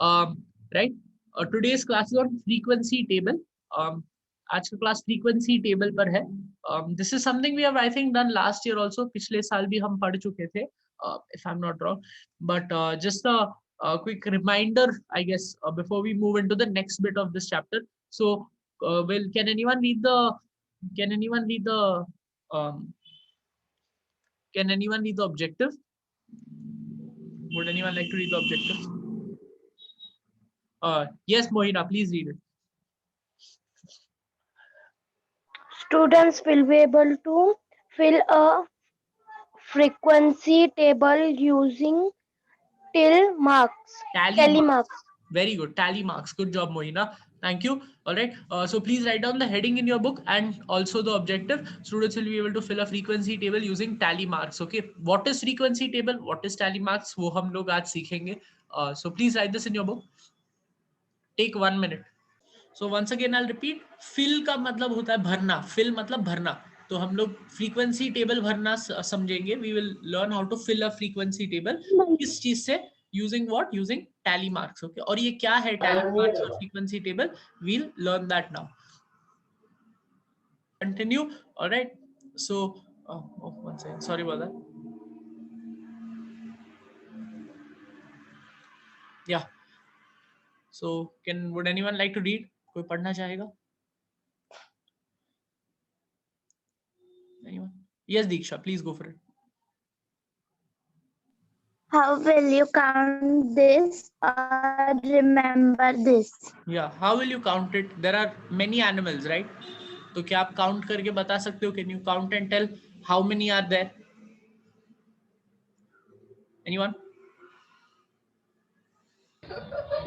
Right. Today's class is on frequency table. आज का class frequency table पर है. This is something we have I think done last year also. पिछले साल भी हम पढ़ चुके थे, if I'm not wrong. But just a quick reminder, I guess, before we move into the next bit of this chapter. So, can anyone read the um, can anyone read the objective? Would anyone like to read the objective? Yes, Mohina, please read it. Students will be able to fill a frequency table using tally marks. Very good. Tally marks. Good job, Mohina. Thank you. All right. So please write down the heading in your book and also the objective. Students will be able to fill a frequency table using tally marks. Okay. What is frequency table? What is tally marks? वो हम लोग आज सीखेंगे. So please write this in your book. Take 1 minute. So once again I'll repeat. Fill का मतलब होता है भरना. Fill मतलब भरना. तो हम लोग frequency table भरना समझेंगे. We will learn how to fill a frequency table. किस चीज से? Using what? Using tally marks. Okay. और ये क्या है tally marks और frequency table? We'll learn that now. Continue. All right. So, one second. Sorry about that. Yeah. So, would anyone like to read? कोई पढ़ना चाहेगा? Anyone? Yes, Diksha. Please go for it. How will you count this or remember this? Yeah. How will you count it? There are many animals, right? तो क्या आप count करके बता सकते हो? Can you count and tell how many are there? Anyone?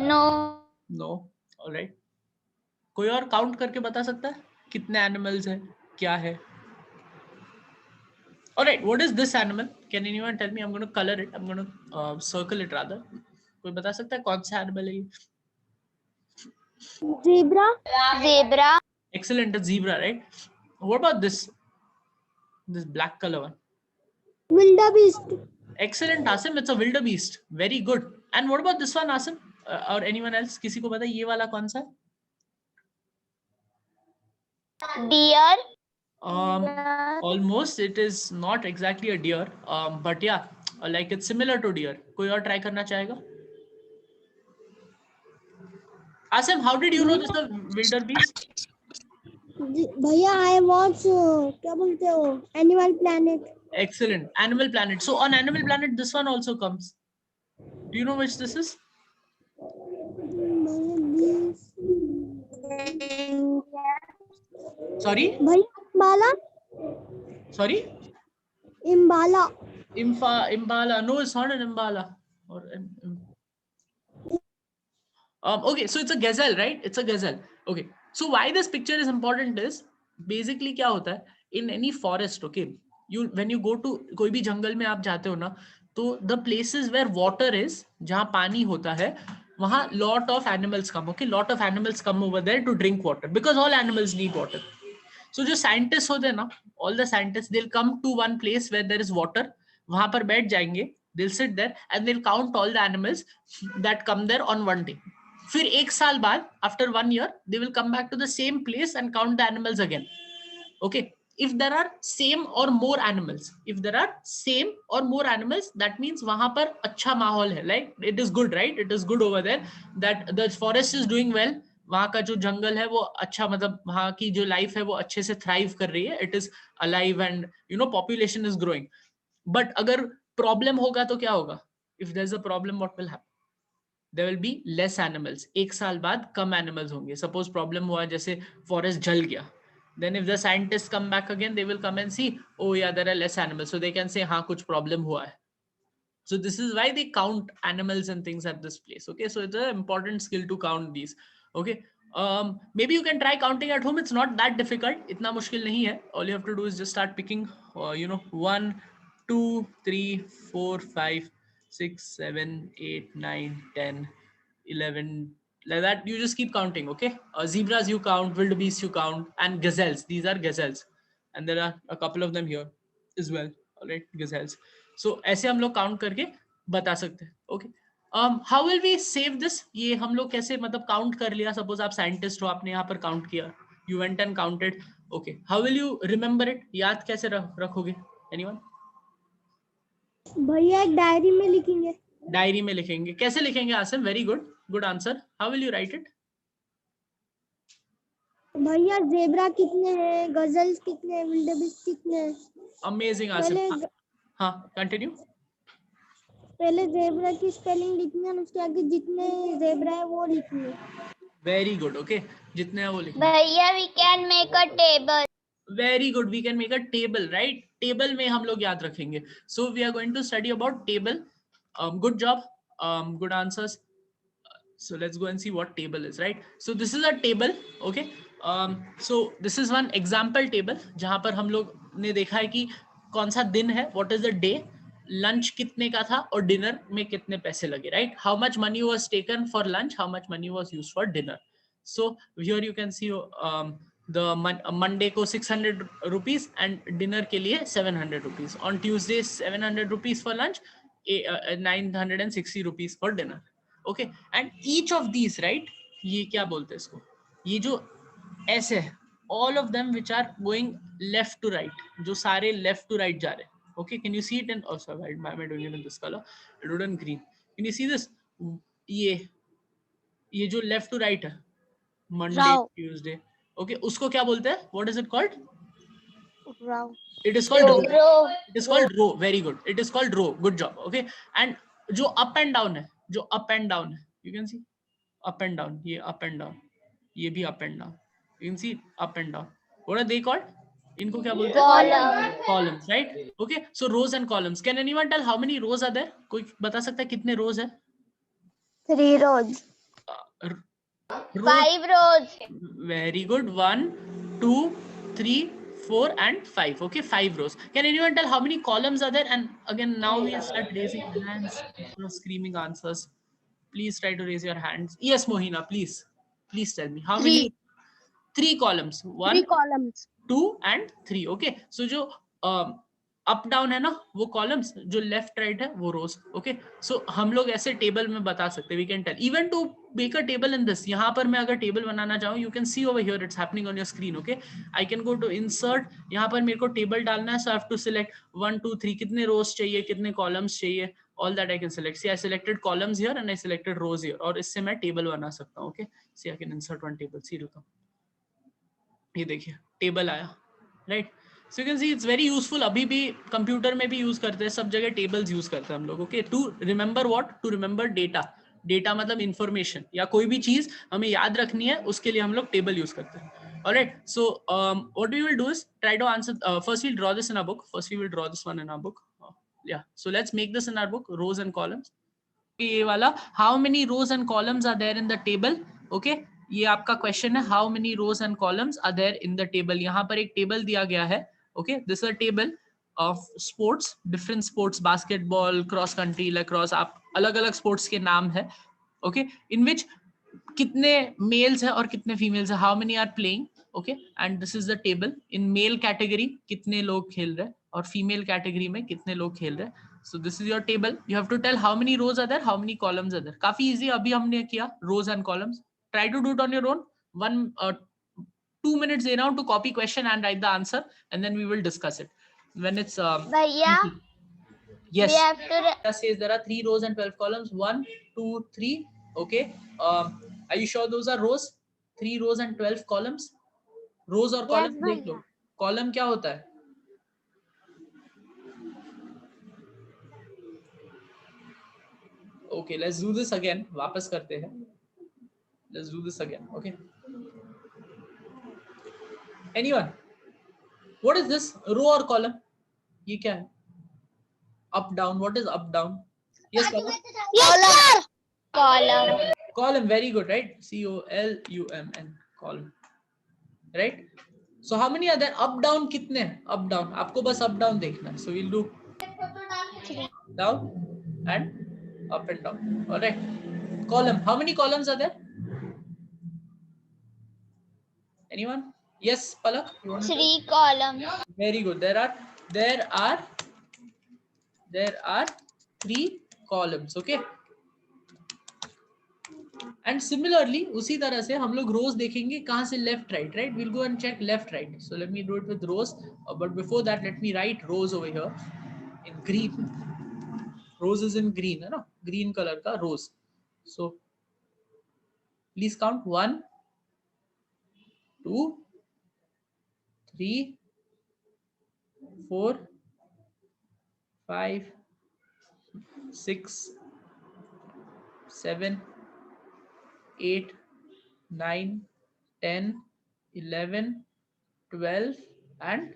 No. No. All right. कोई और count करके बता सकता है? कितने animals हैं? क्या है? All right. What is this animal? Can anyone tell me? I'm going to color it. I'm going to circle it rather. कोई बता सकता है कौन सा animal है ये? Zebra. Excellent. A zebra, right? What about this? This black color one. Wildebeest. Excellent, Asim. It's a wildebeest. Very good. And what about this one, Asim? Or anyone else? किसी को पता है ये वाला कौन सा है? Deer. Almost. It is not exactly a deer. But yeah, like it's similar to deer. कोई और try करना चाहेगा? Asim, how did you know this is a wildebeest? भैया I watch क्या बोलते हो Animal Planet. Excellent. Animal Planet. So on Animal Planet, this one also comes. Do you know which this is? Sorry? Impala. Sorry? Impala. Impala. No, it's not an Impala. Okay, so it's a gazelle, right? It's a gazelle. Okay. So why this picture is important is basically क्या होता है in any forest, okay? When you go to कोई भी जंगल में आप जाते हो ना, तो the places where water is, जहाँ पानी होता है, वहाँ lot of animals come, okay? Lot of animals come over there to drink water because all animals need water. So जो scientists होते हैं ना, all the scientists, they'll come to one place where there is water, वहाँ पर बैठ जाएंगे, they'll sit there and they'll count all the animals that come there on one day. फिर एक साल बाद, after 1 year, they will come back to the same place and count the animals again. Okay. If there are same or more animals, that means वहां पर अच्छा माहौल है, like it is good, right? It is good over there, that the forest is doing well. वहां का जो जंगल है वो अच्छा, मतलब वहां की जो लाइफ है वो अच्छे से थ्राइव कर रही है. It is alive and population is growing. But अगर प्रॉब्लम होगा तो क्या होगा? If there is a problem, what will happen? There will be less animals. एक साल बाद कम animals होंगे. Suppose problem हुआ जैसे forest जल गया. Then if the scientists come back again, they will come and see, oh yeah, there are less animals. So they can say, हाँ कुछ problem हुआ है. So this is why they count animals and things at this place. Okay, so it's an important skill to count these. Okay, maybe you can try counting at home. It's not that difficult. इतना मुश्किल नहीं है. All you have to do is just start picking, 1, 2, 3, 4, 5, 6, 7, 8, 9, 10, 11. Like that, you just keep counting. Okay, zebras you count, wildebeest you count, and gazelles. These are gazelles, and there are a couple of them here as well. All right, gazelles. So ऐसे हम लोग count करके बता सकते हैं. Okay. how will we save this? ये हम लोग कैसे मतलब काउंट कर लिया, सपोज आप साइंटिस्ट हो, आपने यहाँ पर काउंट किया, you went and counted, okay, how will you remember it? याद कैसे रखोगे? anyone? भैया एक डायरी में लिखेंगे। डायरी में लिखेंगे। कैसे लिखेंगे Asim? Very good, good answer. How will you right it? भैया जेब्रा कितने हैं, गजल्स कितने हैं, विल्डेबीस्ट कितने हैं। अमेजिंग आसिम। हाँ कंटिन्यू। पहले जेब्रा की स्पेलिंग लिखनी है, उसके आगे जितने जेब्रा है वो लिखनी है। वेरी गुड, ओके, जितने हैं वो लिखने। भैया we can make a table. Very good, we can make a table, right? Table में हम लोग याद रखेंगे। So we are going to study about table. Good job, good answers. So let's go and see what table is, right? So this is a table, okay? So this is one example table जहां पर हम लोग ने देखा है कि कौन सा दिन है, what is the day, lunch कितने का था और डिनर में कितने पैसे लगे, right? How much money was taken for lunch, how much money was used for dinner. So here you can see the Monday को 600 rupees and dinner के लिए 700 rupees. On Tuesday 700 rupees for lunch, 960 rupees for dinner. Okay, and each of these, right, ये क्या बोलते हैं इसको, ये जो ऐसे है, all of them which are going left to right, जो सारे left to right जा रहे हैं. Okay, can you see it in, oh sorry, why am I doing it in this color? I do it in green. Can you see this? ये जो left to right है, Monday, Tuesday, okay, उसको क्या बोलते हैं? What is it called? row. It is called row. It is called row. Very good. It is called row. Good job. Okay. And जो up and down है, जो up and down है, you can see up and down. ये up and down. ये भी up and down. You can see up and down. What are they called? इनको क्या बोलते हैं? Columns, right? Okay. So rows and columns. Can anyone tell how many rows are there? कोई बता सकता है कितने rows है? 3 rows. 5 rows. Very good. 1, 2, 3, 4 and 5. Okay, 5 rows. Can anyone tell how many columns are there? And again, now we start raising hands instead of screaming answers. Please try to raise your hands. Yes, Mohina, please tell me how many. 3 columns. 1, 3 columns. 2 and 3. Okay, so जो up down है ना वो columns, जो left right है वो रोज. Okay, सो हम लोग ऐसे टेबल में बता सकते हैं. We can tell even to make a table in this. यहाँ पर मैं अगर टेबल बनाना चाहूँ, you can see over here, it's happening on your screen. Okay, I can go to insert. यहाँ पर मेरे को टेबल डालना है, so I have to select 1, 2, 3 कितने रोज चाहिए, कितने कॉलम्स चाहिए, all that I can select. See, I selected columns here and I selected rows here, और इससे मैं टेबल बना सकता हूँ. Okay, see, I can insert one table. See, रुको, ये देखिए टेबल आया, right? So you can see it's very useful. अभी भी कंप्यूटर में भी यूज करते हैं, सब जगह टेबल्स यूज करते हैं हम लोग. Okay, to remember what? To remember data. Data मतलब इंफॉर्मेशन या कोई भी चीज हमें याद रखनी है, उसके लिए हम लोग टेबल यूज करते हैं. Alright, so what we will do is try to answer. First we will draw this in our book. First we will draw this one in our book. Yeah so let's make this in our book, rows and columns. ये वाला, how many rows and columns are there in the table. Okay, ये आपका question है, how many rows and columns are there in the table. यहाँ पर एक table दिया गया है. Okay, this is a table of sports, different sports, basketball, cross country, lacrosse, आप अलग अलग स्पोर्ट्स के नाम है. ओके, इन विच कितने मेल्स है और कितने फीमेल्स है, how many are playing. Okay, and this is the table. In male category कितने लोग खेल रहे हैं और फीमेल कैटेगरी में कितने लोग खेल रहे हैं. So this is your table. You have to tell how many rows are there, how many columns are there. काफी easy. अभी हमने किया rows and columns. Try to do it on your own. 2 minutes देना to copy question and write the answer, and then we will discuss it when it's. भैया, yes. We have to. It says there are 3 rows and 12 columns. 1, 2, 3. Okay. Are you sure those are rows? 3 rows and 12 columns. Rows और columns देख लो. Column क्या होता है? Okay, let's do this again. वापस करते हैं. Let's do this again. Okay. Anyone? What is this? Row or column? ये क्या है? Up down. What is up down? Yes, column. yes sir. Column. Column. Very good, right? COLUMN. Column. Right? So how many are there? Up down कितने? Up down. आपको बस up down देखना है. So we'll do down and up and down. All right. Column. How many columns are there? Anyone? Yes, Palak. 3 columns. Very good. There are 3 columns. Okay. And similarly उसी तरह से हम लोग rows देखेंगे कहां से left right, right, will go and check left right. So let me do it with rows, but before that let me write rows over here in green. Rows is in green, है ना, green colour का rows. So please count 1 2 3 4 5 6 7 8 9 10 11 12 and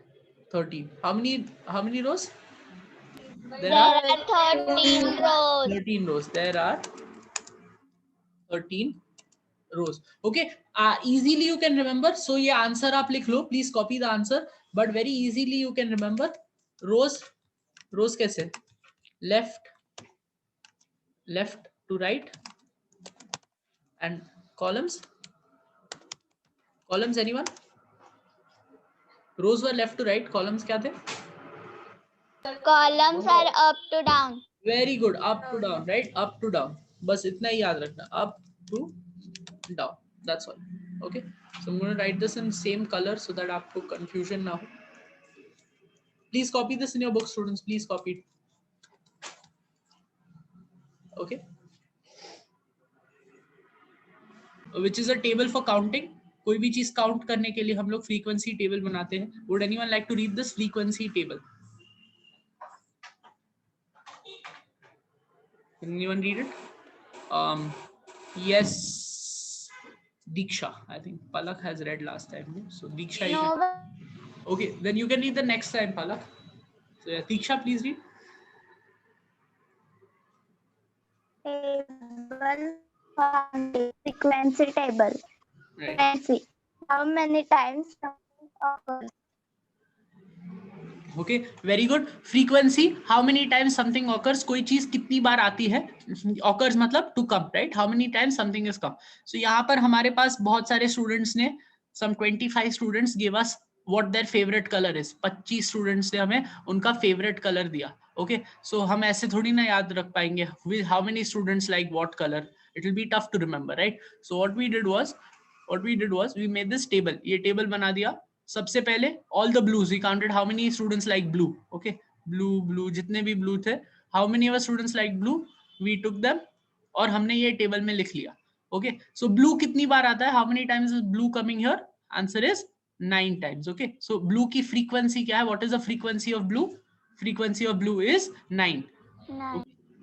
13. How many rows? There are 13 rows. 13 rows. There are 13 rows. Okay, easily you can remember. So ये answer आप लिख लो. Please copy the answer. But very easily you can remember. Rows कैसे? Left to right. And columns. Anyone? Rows were left to right. Columns क्या थे? Columns are up to down. Very good. Up to down, right? Up to down. बस इतना ही याद रखना. Up to down. That's all. Okay. So I'm going to write this in same color so that आपको confusion ना हो. Please copy this in your book, students. Please copy it. Okay. Which is a table for counting. कोई भी चीज count करने के लिए हम लोग फ्रीक्वेंसी टेबल बनाते हैं. Would anyone like to read this frequency table? Can anyone read it? Yes, Diksha. I think Palak has read last time. So Diksha, you can... Okay, then you can read the next time, Palak. So yeah, Diksha, please read. Frequency table. Right. Frequency. How many times something occurs? Okay, very good. Frequency, how many times something occurs, कोई चीज कितनी बार आती है. Occurs मतलब to come, right? How many times something is come. So यहाँ पर हमारे पास बहुत सारे students ने, some 25 students gave us what their favorite color is. 25 students ने हमें उनका favorite color दिया. Okay, so हम ऐसे थोड़ी ना याद रख पाएंगे how many students like what color. It will be tough to remember, right? So what we did was we made this table. ये table बना दिया. सबसे पहले all the blues, we counted how many students like blue. Okay, blue जितने भी blue थे, how many of our students like blue, we took them और हमने ये table में लिख लिया. Okay, so blue कितनी बार आता है, how many times is blue coming here? Answer is 9 times. Okay, so blue की frequency क्या है? What is the frequency of blue? Frequency of blue is 9.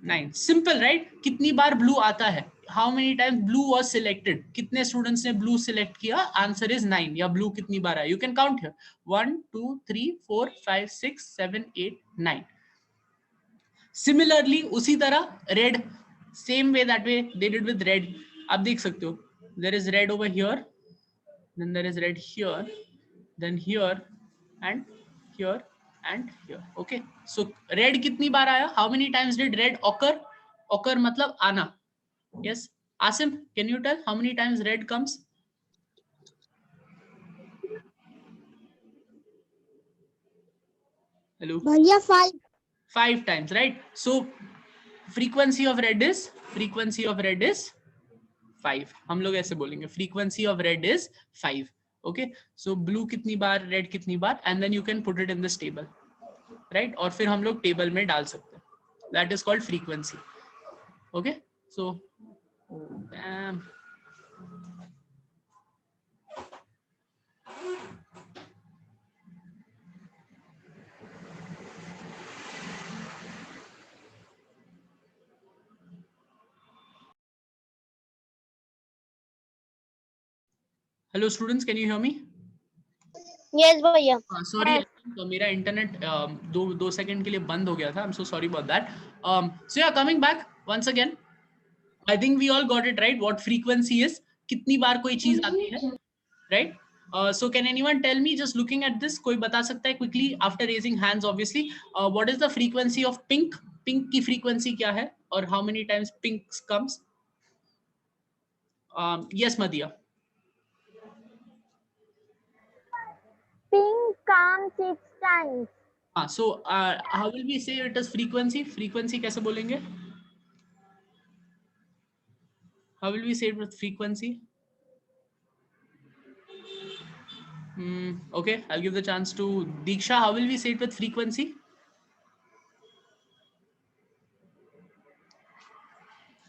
9. Simple, right? कितनी बार blue आता है? How many times blue was selected? कितने students ने blue select किया? Answer is 9. या blue कितनी बार है? You can count here. 1 2 3 4 5 6 7 8 9. Similarly उसी तरह red, same way that way they did with red. आप देख सकते हो. There is red over here, then there is red here, then here and here and here. Okay, so red कितनी बार आया? How many times did red occur? Occur मतलब आना. Yes, Asim, can you tell how many times red comes? Hello. Bhaiya 5. 5 times, right? So frequency of red is 5. हम लोग ऐसे बोलेंगे frequency of red is 5. Okay, so blue कितनी बार, red कितनी बार, and then you can put it in this table, right? और फिर हम लोग table में डाल सकते हैं. That is called frequency. Okay, so hello students, can you hear me? Yes, bhaiya. Sorry, तो मेरा इंटरनेट दो सेकंड के लिए बंद हो गया था. I'm so sorry about that. So yeah, coming back once again, I think we all got it right. What frequency is? कितनी बार कोई चीज आती है, right? So can anyone tell me, just looking at this, कोई बता सकता है quickly after raising hands obviously, what is the frequency of pink? Pink की frequency क्या है और how many times pink comes? Yes, Madhya. Pink comes 6 times. So how will we say it as frequency? Frequency कैसे बोलेंगे? How will we say it with frequency? Okay, I'll give the chance to Diksha. How will we say it with frequency?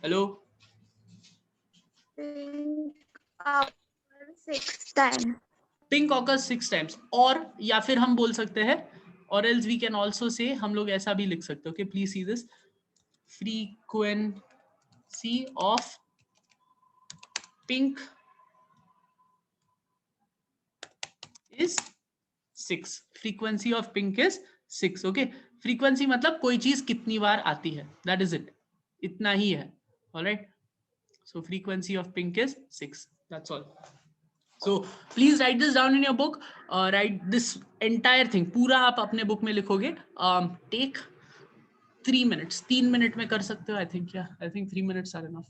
Hello? Pink occurs 6 times. Pink occurs 6 times. और या फिर हम बोल सकते हैं, or else we can also say, हम लोग ऐसा भी लिख सकते हैं. Okay, please see this. Frequency of pink is 6. Frequency of pink is 6. Okay, frequency मतलब कोई चीज कितनी बार आती है, that is it. इतना ही है. All right. So frequency of pink is 6. That's all. So please write this down in your book. Write this entire thing. पूरा आप अपने book में लिखोगे. Take 3 minutes. 3 minute में कर सकते हो. I think 3 minutes are enough.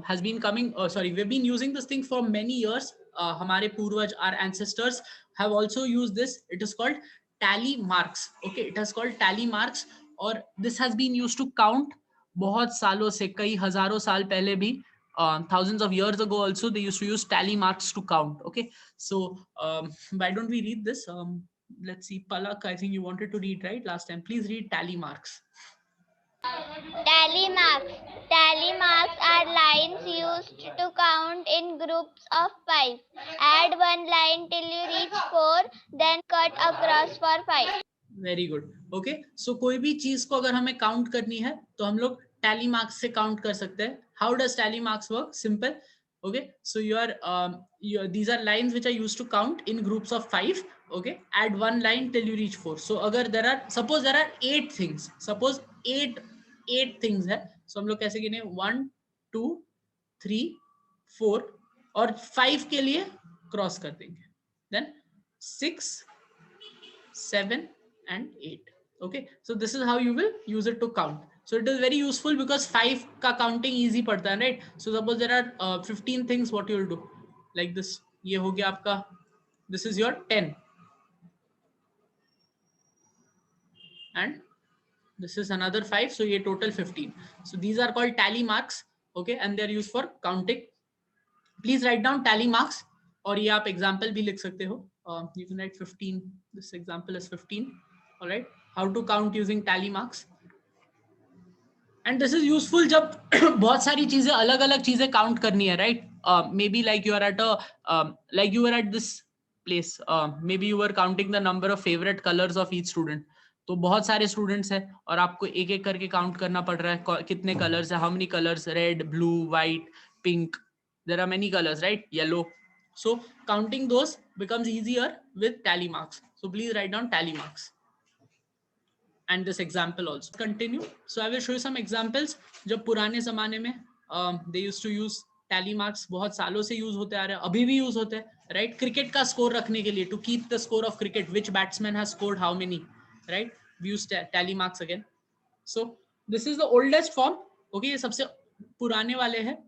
Has been coming. Sorry, we've been using this thing for many years. हमारे पूर्वज, our ancestors have also used this. It is called tally marks. Okay, it has called tally marks. और this has been used to count बहुत सालों से, कई हजारों साल पहले भी. Thousands of years ago also they used to use tally marks to count. Okay, so why don't we read this? Let's see, Palak, I think you wanted to read, right, last time. Please read tally marks. Tally marks. Tally marks are lines used to count in groups of 5. Add one line till you reach 4, then cut across for 5. Very good. Okay, so कोई भी चीज को अगर हमें count करनी है तो हम लोग टैली मार्क्स से काउंट कर सकते हैं. How does tally marks work? Simple. Okay, so these are lines which are used to count in groups of 5. Okay, add one line till you reach 4. So अगर suppose there are 8 things, suppose 8 things है, so हम लोग कैसे गिने? 1 2 3 4 और 5 के लिए cross कर देंगे, then 6 7 and 8. Okay, so this is how you will use it to count. So it is very useful because 5 ka counting easy padta hai, right? So suppose there are 15 things, what you will do like this. Ye ho gaya aapka, this is your 10 and this is another 5, so ye total 15. So these are called tally marks. Okay, and they are used for counting. Please write down tally marks. और ये आप example भी लिख सकते हो. You can write 15. This example is 15. All right, how to count using tally marks. And this is useful जब बहुत सारी चीजें, अलग अलग चीजें काउंट करनी है, right? Maybe like you are at like you were at this place, maybe you were counting the number of favorite colors of each student. तो बहुत सारे स्टूडेंट्स हैं और आपको एक एक करके काउंट करना पड़ रहा है कितने कलर्स है, how many colours, red, blue, white, pink, there are many colours, right, yellow. So counting those becomes easier with tally marks. So please write down tally marks. And this example also. Continue. So I will show you some examples. जब पुराने जमाने में they used to use tally marks, बहुत सालों से use होते आ रहे हैं, अभी भी यूज होते हैं, राइट? क्रिकेट का स्कोर रखने के लिए, to keep the score of cricket, which batsman has scored how many, right? We use tally marks again. So this is the oldest form. Okay, ये सबसे पुराने वाले हैं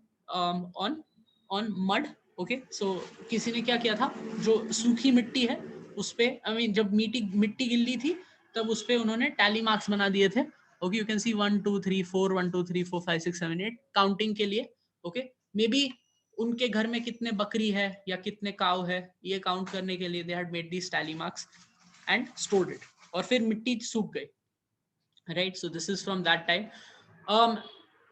on mud. Okay, so किसी ने क्या किया था, जो सूखी मिट्टी है उस पे, I mean जब मिट्टी गिल्ली थी तब उस पे उन्होंने टैली मार्क्स बना दिए थे. Okay, you can C 1 2 3 4 1 2 3 4 5 6 7 8 counting के लिए. ओके, मे बी उनके घर में कितने बकरी है या कितने काव है, ये काउंट करने के लिए they had made these tally marks and stored it. और फिर मिट्टी सूख गई, right? So this is from that time.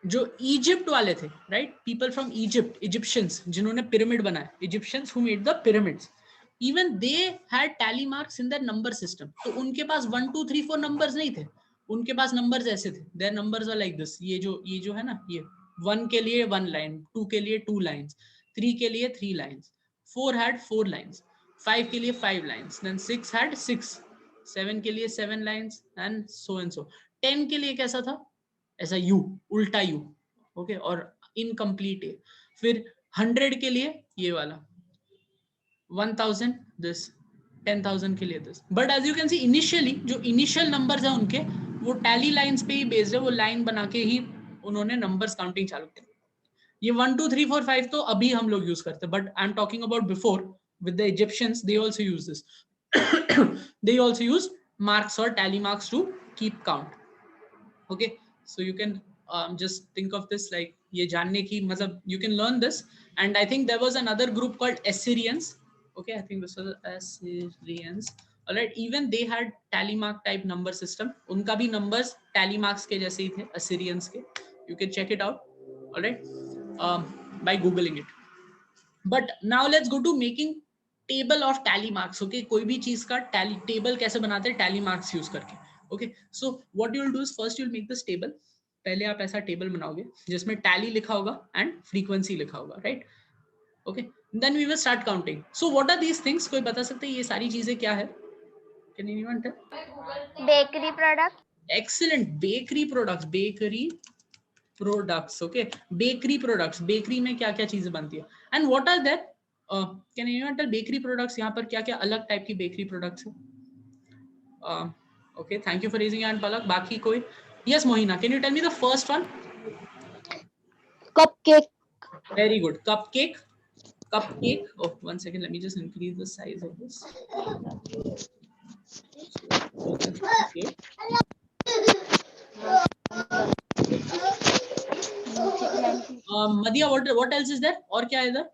जो इजिप्ट वाले थे, right, people from Egypt, Egyptians जिन्होंने पिरामिड बनाए, Egyptians who made the pyramids, even they had tally marks in their number system. तो उनके पास 1 2 3 4 numbers नहीं थे, उनके पास numbers ऐसे थे. their numbers are like this. ये जो है ना, ये 1 के लिए 1 line, 2 के लिए 2 lines, 3 के लिए 3 lines, 4 had 4 lines, 5 के लिए 5 lines, then 6 had 6, 7 के लिए 7 lines and so. 10 के लिए कैसा था? ऐसा U, उल्टा U. ओके, और इनकम्प्लीट है. फिर 100 के लिए ये वाला 1000, this 10,000 के लिए this. But as you can see, initially जो initial numbers है उनके, वो tally lines पे ही based है, वो line बना के ही उन्होंने numbers counting चालू किया. ये 1 2 3 4 5 तो अभी हम लोग यूज करते हैं, but I'm talking about before with the Egyptians, they also use this. They also use marks or tally marks to keep count. Okay, so you can just think of this like ये जानने की मतलब you can learn this. And I think there was another group called Assyrians. Okay, I think this was Assyrians. Alright, even they had tally mark type number system. उनका भी numbers tally marks के जैसे ही थे Assyrians के. You can check it out. Alright, by googling it. But now let's go to making table of tally marks. Okay, कोई भी चीज का tally table कैसे बनाते हैं tally marks use करके. Okay, so what you will do is first you will make this table. पहले आप ऐसा टेबल बनाओगे जिसमें tally लिखा होगा and frequency लिखा होगा, right? Okay, then we will start counting. So what are these things? कोई बता सकते हैं ये सारी चीजें क्या है? Can anyone tell? Bakery product. Excellent. Bakery products. Bakery products. Okay, bakery products. Bakery में क्या क्या चीजें बनती है? And what are that? Can anyone tell bakery products? यहाँ पर क्या क्या अलग टाइप की bakery products है? Okay, thank you for raising your hand, Palak. बाकी कोई? Yes, Mohina. Can you tell me the first one? Cupcake. Very good. Cupcake. Cupcake. Oh, 1 second. Let me just increase the size of this. Okay. Madhya, what else is there? और क्या है इधर?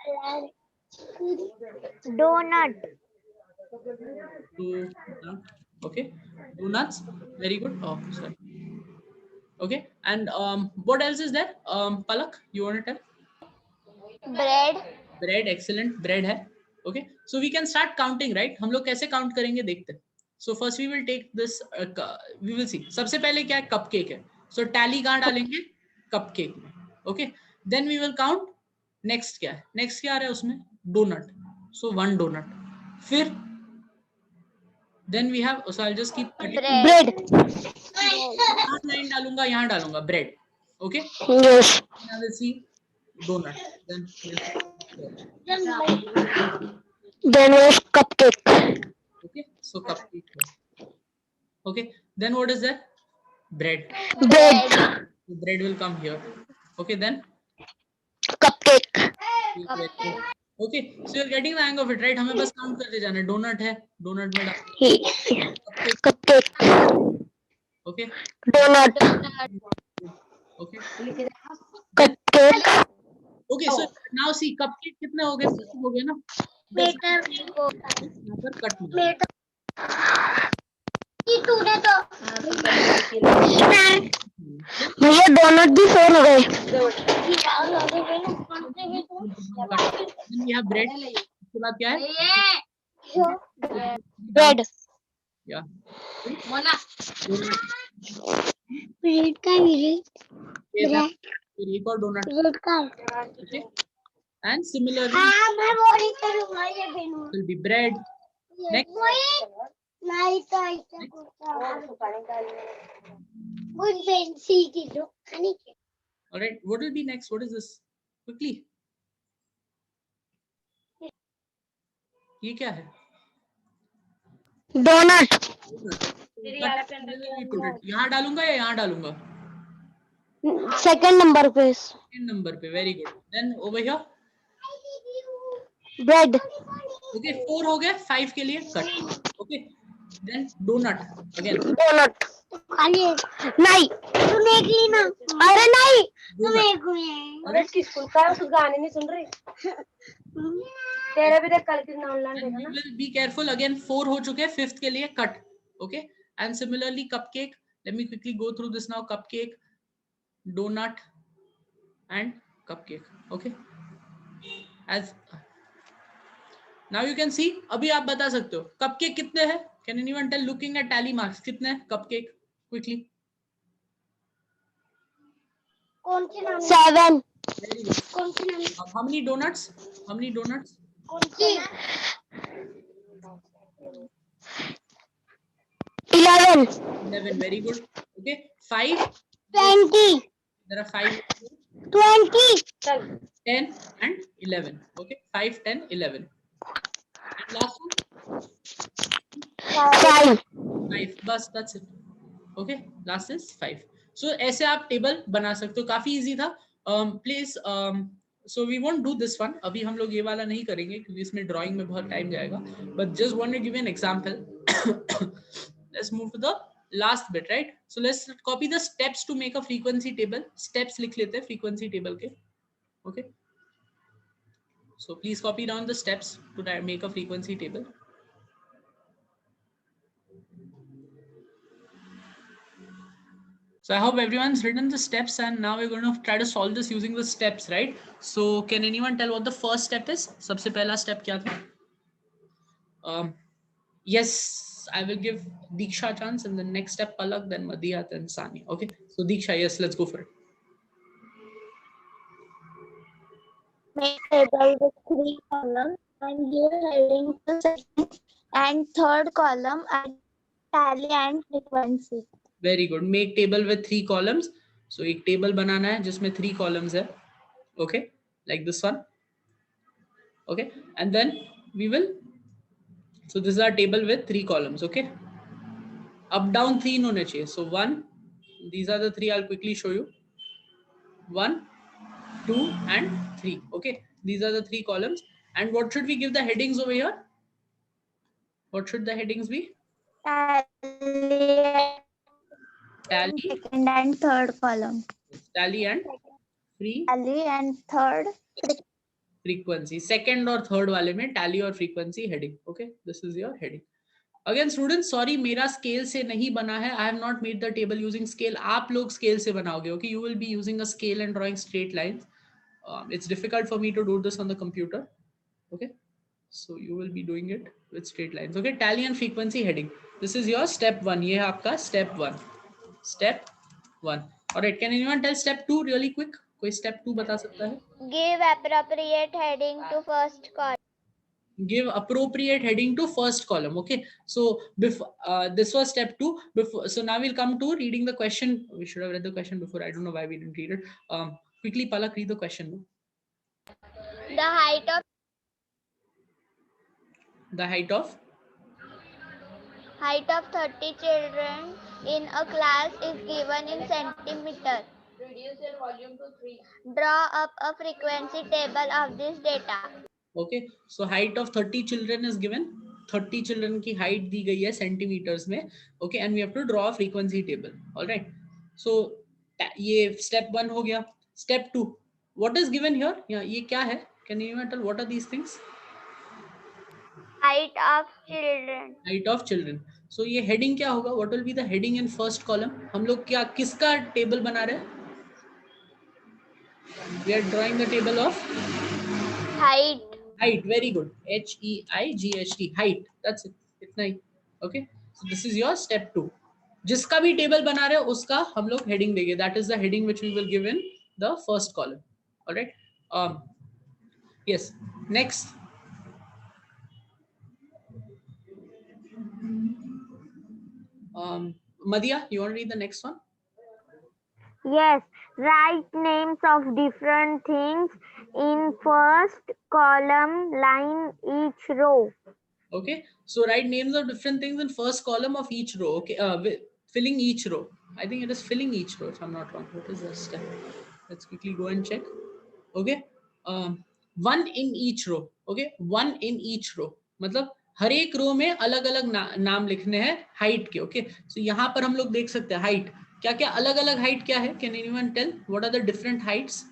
Donut. Okay. Donuts. Very good. Oh, sorry. Okay. And what else is there? Palak, you want to tell? Bread. Bread. Excellent. Bread है. Okay. So we can start counting, right? हम लोग कैसे count करेंगे देखते हैं. So first we will take this. We will see. सबसे पहले क्या है? Cupcake है. So tally कहाँ डालेंगे? Cupcake में. Okay. Then we will count. Next क्या है? Next क्या आ रहा है उसमें? Donut. So 1 donut. फिर then we have. So I'll just keep cutting. Bread. यहाँ line डालूंगा, यहाँ डालूंगा bread. Okay. Yes. I will see donut. Then Then was cupcake. okay. So cupcake. Okay. Then what is that? Bread. Bread. The bread will come here. Okay. Then Cupcake. okay. So you're getting the hang of it, right? हमें बस count करते जाना है. Donut है. Donut में डाल. Cupcake. Okay. Donut. Okay. Cupcake. Okay. So now see cupcake कितने हो गए? 5 हो गए ना? यहाँ पर cut मिला. मुझे डोनट भी 4 हो गए. Then we have bread. उसके बाद क्या है? Bread. Yeah. Bread का फिर एक और donut. bread का. Okay. And similarly will be bread. Next. All right. What will be next? What is this? Quickly. ये क्या है? Donut. यहाँ डालूंगा या यहाँ डालूंगा? Second number पे. Second number पे. Very good. Then over here. Bread. Okay. 4 हो गए. 5 के लिए cut. Okay. Then donut again. Donut. नहीं तुम एक ली ना. अरे नहीं तुम एक ली. अरे किसको का उस गाने नहीं सुन रही. तेरा भी देख कल कितना ऑनलाइन देखा ना. Will be careful again. 4 हो चुके हैं. 5th के लिए cut. Okay. And similarly cupcake. Let me quickly go through this now. Cupcake, donut, and cupcake. Okay. As now you can see. अभी आप बता सकते हो cupcake कितने हैं? Can anyone tell? Looking at tally marks, कितने हैं cupcake? Quickly. 7. How many donuts? How many donuts? 11. 11. Very good. Okay. 5. 20. There are 5. 20. 10 and 11. Okay. 5, 10, 11. And last one? 5. 5. Bus. That's it. Okay. Last is 5. So ऐसे आप table बना सकते हो. काफी easy था. Please. So we won't do this one. अभी हम लोग ये वाला नहीं करेंगे क्योंकि इसमें ड्राइंग में बहुत टाइम जाएगा. But just want to give you an example. Let's move to the last bit, right? So let's copy the steps to make a frequency table. Steps लिख लेते हैं frequency table के. Okay. So please copy down the steps to make a frequency table. So I hope everyone's written the steps, and now we're going to try to solve this using the steps, right? So can anyone tell what the first step is? सबसे पहला step क्या था? Yes, I will give Diksha a chance, and the next step Palak, then Madhya, then Sani. Okay, so Diksha, yes, let's go for it. Make table with 3 columns and give heading to second and third column and tally and frequency. Very good. Make table with 3 columns. So एक table बनाना है जिसमें 3 columns है. Okay, like this one. Okay, and then we will. So this is our table with 3 columns. Okay, up down 3 होने चाहिए. So 1. These are the 3. I'll quickly show you. 1, 2, and 3. Okay, these are the 3 columns. And what should we give the headings over here? What should the headings be? Tally. Second and third column. Tally and free. Tally and third. Frequency. Second और third वाले में tally और frequency heading. Okay, this is your heading. Again students, sorry मेरा scale से नहीं बना है. I have not made the table using scale. आप लोग scale से बनाओगे. Okay, you will be using a scale and drawing straight lines. It's difficult for me to do this on the computer. Okay, so you will be doing it with straight lines. Okay, tally and frequency heading. This is your step 1. ये है आपका step 1. Step 1. Alright, can anyone tell step 2 really quick? कोई step 2 बता सकता है? Give appropriate heading to first column. Give appropriate heading to first column. Okay, so before this was step 2. Before, so now we'll come to reading the question. We should have read the question before. I don't know why we didn't read it. Quickly, Palak, read the question. The height of 30 children in a class is given in centimeter. Reduce your volume to 3. Draw up a frequency table of this data. Okay, so height of 30 children is given. 30 children की height दी गई है centimeters में. Okay, and we have to draw a frequency table. All right. So ये step 1 हो गया. Step 2. What is given here? ये क्या है? Can you tell what are these things? Height of children. Height of children. So ये heading क्या होगा? What will be the heading in first column? हम लोग क्या किसका table बना रहे हैं? We are drawing the table of height. Height. Very good. HEIGHT. Height. That's it. इतना ही. Okay. So this is your step 2. जिसका भी table बना रहे हैं उसका हम लोग heading देंगे. That is the heading which we will give in the first column. All right. Yes. Next. Madhya, you want to read the next one? Yes, write names of different things in first column, line, each row. Okay, so write names of different things in first column of each row. Okay, filling each row. I think it is filling each row if I'm not wrong. What is this step? Let's quickly go and check. Okay, one in each row. Okay, one in each row. मतलब हर एक रो में अलग अलग नाम लिखने हैं height के. Okay, सो यहाँ पर हम लोग देख सकते हैं हाइट क्या क्या अलग अलग हाइट क्या है. Can anyone tell what are the different heights?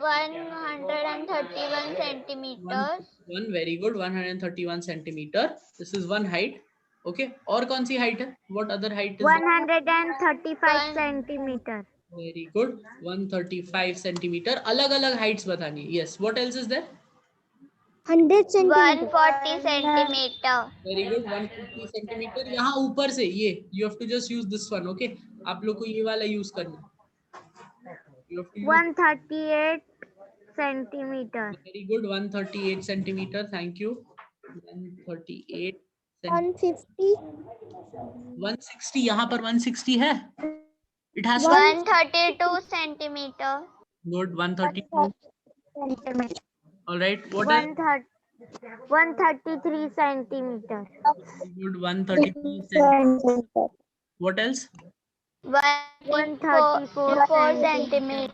131 centimeters. One, very good. 131 centimeter. This is one height. Okay, और कौन सी height है? What other height is 135 centimeter. Very good. 135 centimeter. अलग अलग heights बतानी. Yes. What else is there? 100 centimeter. 140 centimeter. Very good. 150 centimeter. यहाँ ऊपर से ये you have to just use this one. Okay. आप लोग को ये वाला use करना. 138 centimeter. Very good. 138 centimeter. Thank you. 138. 150. 160. यहाँ पर 160 है. It has 132 centimeter. Good. 132 centimeter. All right. What else? 133 centimeter. Good. 133 centimeter. What else? 134 centimeter.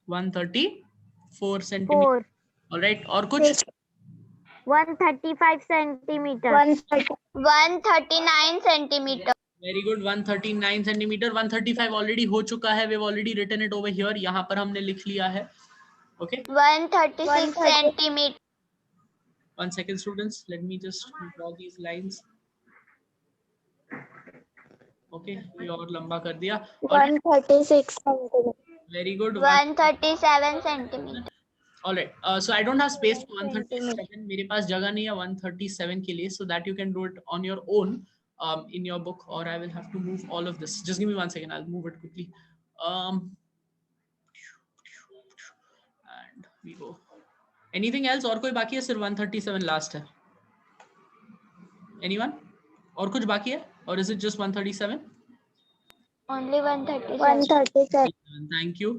134 centimeter. All right. और कुछ? 135 centimeter. 139 centimeter. Very good. 139 centimeter. 135 already हो चुका है. We've already written it over here. यहाँ पर हमने लिख लिया है. Okay. 136 centimeter. 1 second, students. Let me just draw these lines. Okay. ये और लंबा कर दिया. 136 centimeter. Very good. 137 centimeter. All right. So I don't have space for 137. मेरे पास जगह नहीं है 137 के लिए. So that you can do it on your own. In your book, or I will have to move all of this. Just give me 1 second. I'll move it quickly. And we go. Anything else? और कोई बाकी है? सिर्फ 137 last है. Anyone? और कुछ बाकी है? Or is it just 137? Only 137. 137. Thank you.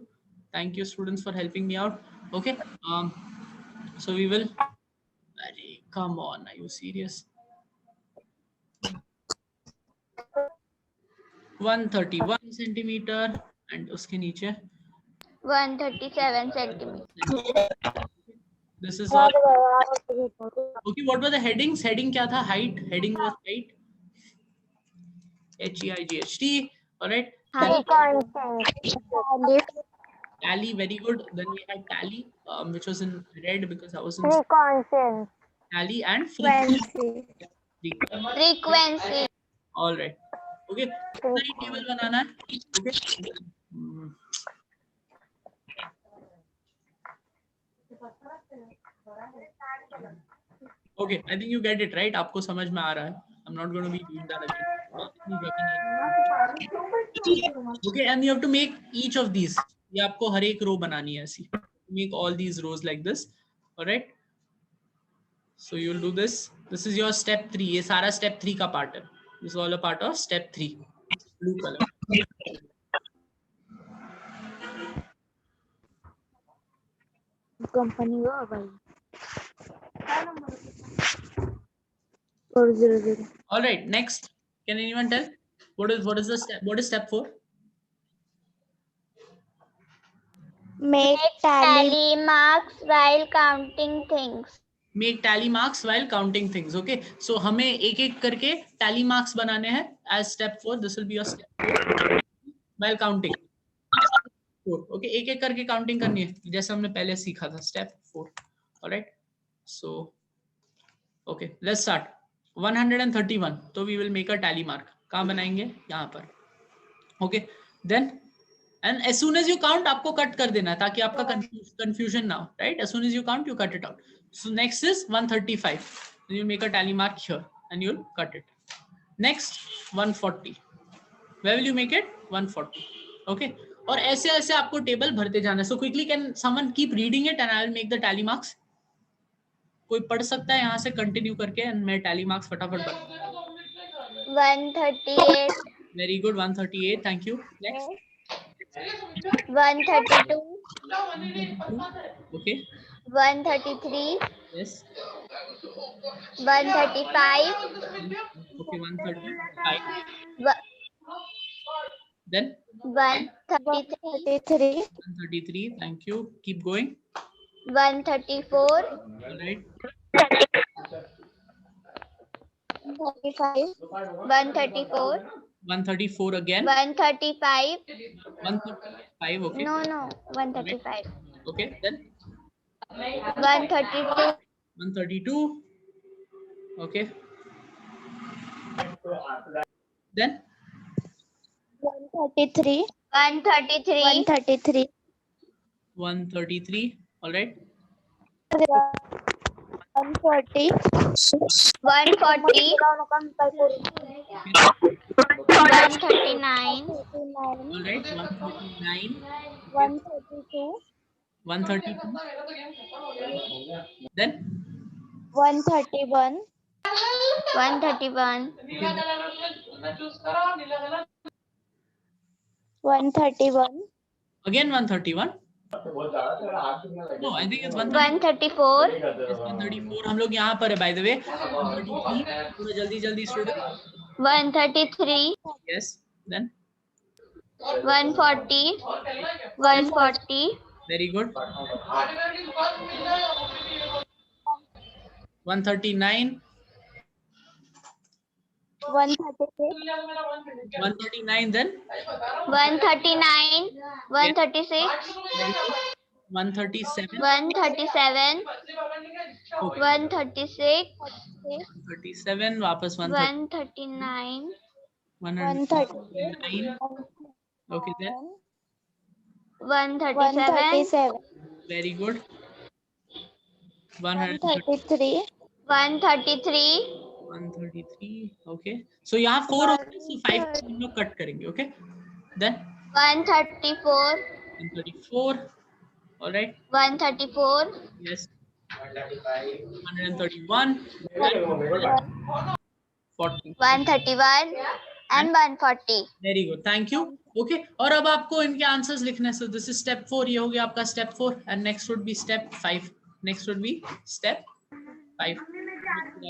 Thank you, students, for helping me out. Okay. So we will. Come on. Are you serious? 131 centimeter and उसके नीचे 137 centimeter. This is all. Okay, what were the headings? Heading क्या था? Height. Heading was height. HEIGHT. All right. Tally, very good. Then we had tally, which was in red because I was in tally and frequency. Frequency. All right. Okay, नई table बनाना है. Okay. Okay, I think you get it, right? आपको समझ में आ रहा है. I'm not going to be doing that again. Okay, and you have to make each of these. ये आपको हर एक रो बनानी है ऐसी. Make all these rows like this. All right. So you'll do this. This is your step 3. ये सारा step 3 का part है. This is all a part of step 3. Blue color. Company हो भाई. 400. All right. Next, can anyone tell what is the step? What is step 4? Make Tally marks while counting things. Make tally marks while counting things. Okay, so हमें एक एक करके tally marks बनाने हैं as step 4. This will be your step 4 while counting. 4. Okay, एक एक करके counting करनी है जैसे हमने पहले सीखा था step 4. All right, so okay, let's start. 131. तो we will make a tally mark. कहाँ बनाएंगे? यहाँ पर. Okay, then and as soon as you count आपको कट कर देना है ताकि आपका confusion ना हो. Right, as soon as you count you cut it out. So next is 135. You make a tally mark here and you'll cut it. Next 140. Where will you make it? 140. Okay. और ऐसे ऐसे आपको table भरते जाना है. So quickly can someone keep reading it and I will make the tally marks. कोई पढ़ सकता है यहाँ से कंटिन्यू करके and मैं tally marks फटाफट बता. 138. Very good. 138. Thank you. Next. 132. Okay. 133. Yes. 135. Okay. 135. Then 133. 133. Thank you. Keep going. 134. All right. 135. 134. 134 again. 135. 135. Okay. No. 135. Okay. Then 132. 132. Okay. Then 133. 133. 133. 133. All right. 140. 140. 139. All right. 139. 132. 132. Then 131. 131. 131. again 131. No, I think it's 134. It's 134. हम लोग यहाँ पर है by the way. 133. थोड़ा जल्दी student. 133. Yes. Then 140. 140. very good. 139. 136, 139, then 139, yes, 136, very good. 137, 137, okay. 136, 137, वापस 139, 139, okay, then 137, very good. 133, 133, 133, okay. So यहाँ 4 होता है, so 5 हम लोग कट करेंगे, okay. Then 134, 134, all right. 134, Yes. 131, 40. 131 and 140. Very good. Thank you. Okay. और अब आपको इनके आंसर्स लिखने हैं. So this is step 4. ये हो गया आपका step 4 and next would be step 5. Next would be step 5.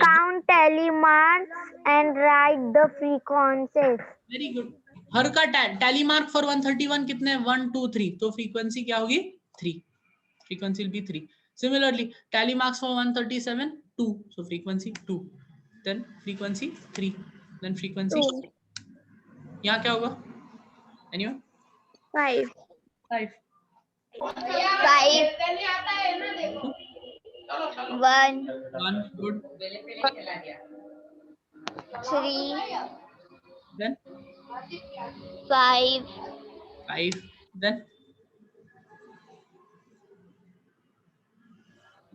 Count tally marks and write the frequencies. Very good. हर का tally mark for 131 कितने? 1, 2, 3. तो frequency क्या होगी? 3. Frequency will be 3. Similarly, tally marks for 137, 2. So frequency 2. Then frequency 3. Then frequency 2. यहाँ क्या होगा? Anyone? 5. 5. 5, 1, 1. Good. 3, Then 5, 5. Then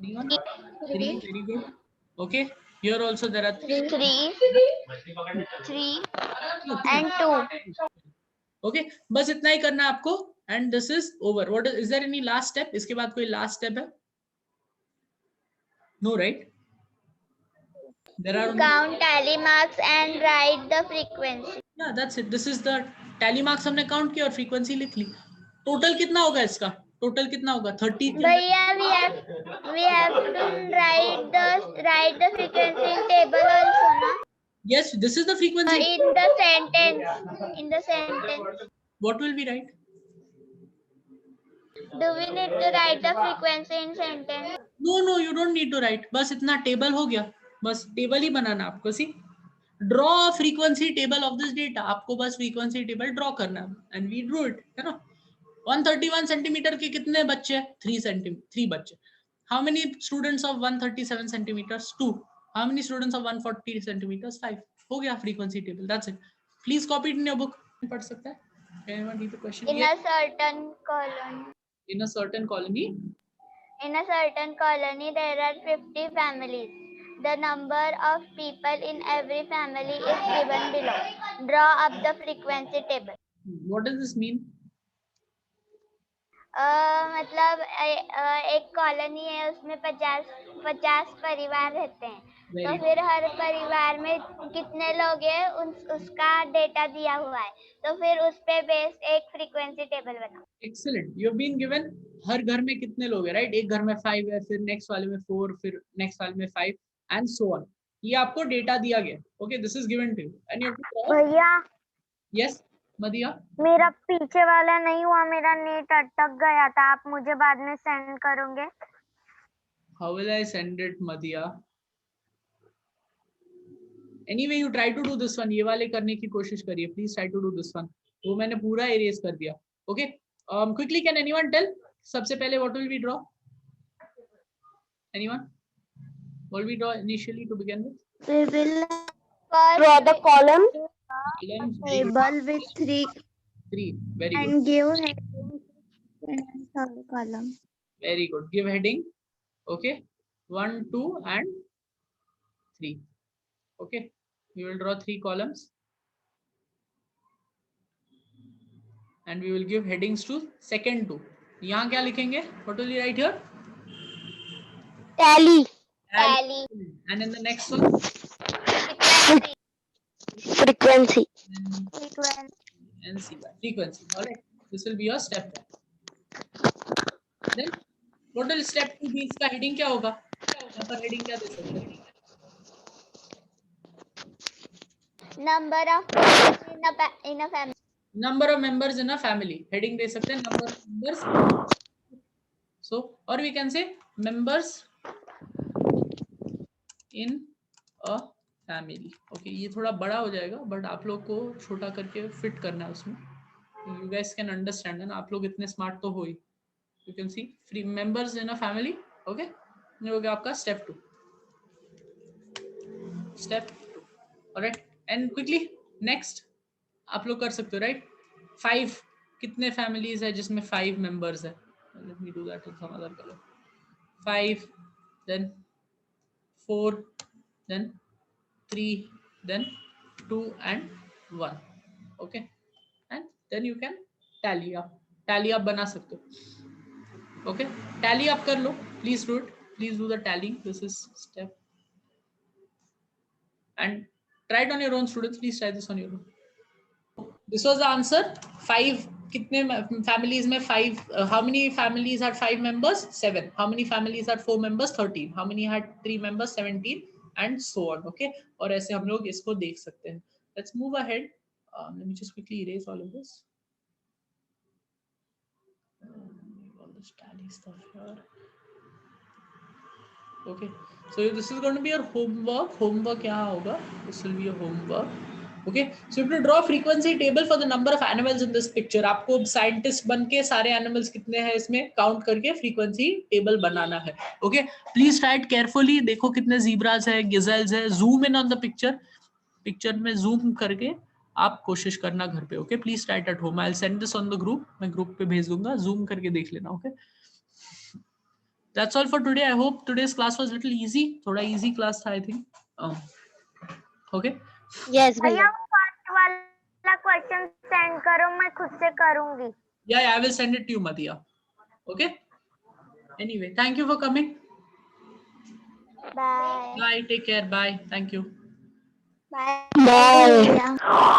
3. Very good. Okay. Here also there are 3. 3, 3 and 2. Okay. बस इतना ही करना है आपको. And this is over. What is there any last step? इसके बाद कोई last step है? No, right? There are Count tally marks and write the frequency. Yeah, that's it. This is the tally marks हमने count किया और frequency लिख ली. Total कितना होगा इसका? Total कितना होगा? 30. Bhaiya, we have to write the frequency in table also, na? Yes, this is the frequency. In the sentence. In the sentence. What will we write? Do we need to write the frequency in sentence? No, you don't need to write. बस इतना table हो गया. बस table ही बनाना आपको. See, draw a frequency table of this data. आपको बस frequency table draw करना है. And we drew it, है ना? 131 centimeter के कितने बच्चे? 3 बच्चे. How many students of 137 centimeters? 2. How many students of 140 centimeters? 5. हो गया frequency table. That's it. Please copy it in your book. पढ़ सकता है? Anyone read the question? In a certain colony. In a certain colony. In a certain colony, there are 50 families. The number of people in every family is given below. Draw up the frequency table. What does this mean? मतलब एक colony है, उसमें 50 परिवार रहते हैं. तो फिर हर परिवार में कितने लोग हैं उसका डेटा दिया हुआ है. तो फिर उस पे बेस एक फ्रीक्वेंसी टेबल बनाओ. Excellent. You have been given हर घर में कितने लोग हैं, right? एक घर में 5 है, फिर नेक्स्ट वाले में 4, फिर नेक्स्ट वाले में 5 and so on. ये आपको डेटा दिया गया. Okay, this is given to you. And you have to draw. भैया, Yes, मदिया. मेरा पीछे वाला नहीं हुआ, मेरा नेट अटक गया था. आप मुझे बाद में सेंड करोगे? How will I send it, Madiya? Anyway, you try to do this one. ये वाले करने की कोशिश करिए. Please try to do this one. वो मैंने पूरा erase कर दिया. Okay. Quickly, can anyone tell? सबसे पहले what will we draw? Anyone? What will we draw initially to begin with? We will draw the column Table with 3 Very good. and give heading in column. Very good. Give heading. Okay. 1, 2, and 3. Okay. We will draw 3 columns. And we will give headings to second 2. यहाँ क्या लिखेंगे? What will you write here? Tally. Tally. And in the next one? Frequency. Frequency. All right. This will be your step 1. Then what will step 2 be? इसका heading क्या होगा? यहाँ पर heading क्या दे सकते हैं? Number of members in a family. Number of members in a family. Heading दे सकते हैं number of members. So, or we can say members in a family. Okay, ये थोड़ा बड़ा हो जाएगा बट आप लोग को छोटा करके फिट करना है उसमें। यू गाइस कैन अंडरस्टैंड, ना आप लोग इतने स्मार्ट तो हो ही। You can see three members in a family. Okay, ये हो गया आपका step 2। Alright, and quickly next आप लोग कर सकते हो, राइट? 5 कितने फैमिलीज है जिसमें 5 मेंबर्स है? Let me do that in some other colour. 5, then 4, then 3, then 2 and 1. Okay, and then you can tally आप बना सकते हो। okay, tally आप कर लो, please do it, please do the tally. This is step, and try it on your own, students, please try this on your own. This was the answer. 5 कितने families में 5, how many families had 5 members? 7. How many families had 4 members? 13. How many had 3 members? 17, and so on. Okay, और ऐसे हम लोग इसको देख सकते हैं। Let's move ahead. Let me just quickly erase all of this. All this tally stuff here. Okay, so this is going to be your homework. Homework यहाँ होगा, this will be your homework. Okay, so you have to draw a frequency table for the number of animals in this picture. आपको scientist बन के सारे animals कितने हैं इसमें count करके फ्रीक्वेंसी टेबल बनाना है। Okay, please try it carefully. देखो कितने ज़ीब्रास है, गिज़ेल्स है, zoom in on the picture में जूम करके आप कोशिश करना घर पे। Okay, please try it at home. I will send this on the group, मैं ग्रुप पे भेज दूंगा, जूम करके देख लेना। Okay, that's all for today. I hope today's class was little easy. थोड़ा easy class था, I think. Okay. Yes भैया। फर्स्ट वाला क्वेश्चन सेंड करो, मैं खुद से करूंगी। Yeah, I will send it to you, Madhya. Okay. Anyway, thank you for coming. Bye Bye. Take care. Bye. Thank you. Bye.